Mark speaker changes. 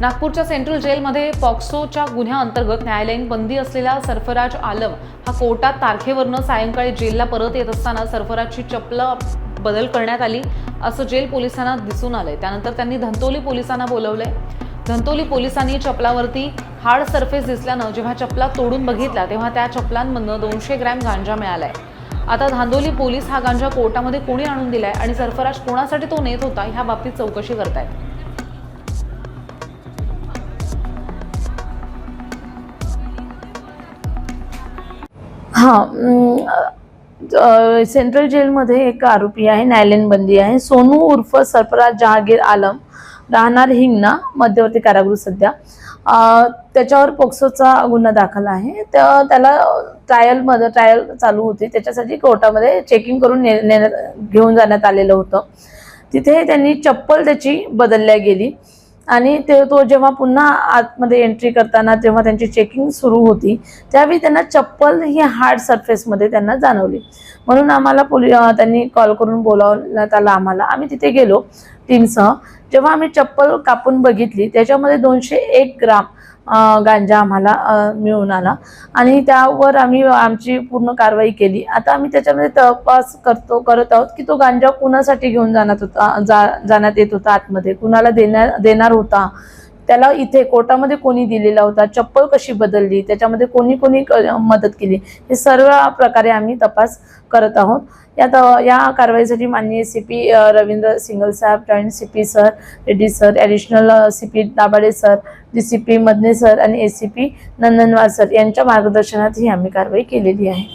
Speaker 1: नागपूरच्या सेंट्रल जेलमध्ये पॉक्सोच्या गुन्ह्याअंतर्गत न्यायालयीन बंदी असलेला सरफराज आलम हा कोर्टात तारखेवरनं सायंकाळी जेलला परत येत असताना सरफराजची चप्पल बदल करण्यात आली असं जेल पोलिसांना दिसून आलंय। त्यानंतर त्यांनी धंतोली पोलिसांना बोलवलंय। धंतोली पोलिसांनी चपलावरती हार्ड सरफेस दिसल्यानं जेव्हा चपला तोडून बघितला तेव्हा त्या चपलांमधनं 200 ग्रॅम गांजा मिळालाय। आता धांदोली पोलीस हा गांजा कोर्टामध्ये कोणी आणून दिलाय आणि सरफराज कोणासाठी तो नेत होता ह्या बाबतीत चौकशी करतायत।
Speaker 2: सेंट्रल जेलमध्ये एक आरोपी आहे, न्यायालयीन बंदी आहे। सोनू उर्फ सरफराज जहांगीर आलम, राहणार हिंगणा, मध्यवर्ती कारागृह सध्या। त्याच्यावर पोक्सोचा गुन्हा दाखल आहे। त्याला ट्रायल चालू होती, त्याच्यासाठी कोर्टामध्ये चेकिंग करून घेऊन जाण्यात आलेलं होतं। तिथे त्यांनी चप्पल त्याची बदलल्या गेली आणि तो जेव्हा पुन्हा आतमध्ये एंट्री करताना जेव्हा त्यांची चेकिंग सुरू होती त्यावेळी त्यांना चप्पल ही हार्ड सरफेसमध्ये त्यांना जाणवली। म्हणून आम्हाला त्यांनी कॉल करून बोलावण्यात आलं आम्हाला। आम्ही तिथे गेलो टीमसह। जेव्हा आम्ही चप्पल कापून बघितली त्याच्यामध्ये 201 ग्राम गांजा आम्हाला मिळून आला आणि त्यावर आम्ही आमची पूर्ण कारवाई केली। आता आम्ही त्याच्यामध्ये तपास करत आहोत की तो गांजा कुणासाठी घेऊन जाण्यात येत होता, आतमध्ये कुणाला देणार होता, त्याला इथे कोर्टामध्ये कोणी दिलेला होता, चप्पल कशी बदलली, त्याच्यामध्ये कोणी मदत केली, हे सर्व प्रकारे आम्ही तपास करत आहोत। या कारवाईसाठी माननीय सीपी रवींद्र सिंगल साहेब, joint CP sir Reddy sir, additional CP Dabhade sir, DCP Madane sir आणि एसीपी नंदनवार सर यांच्या मार्गदर्शनात ही आम्ही कारवाई केलेली आहे।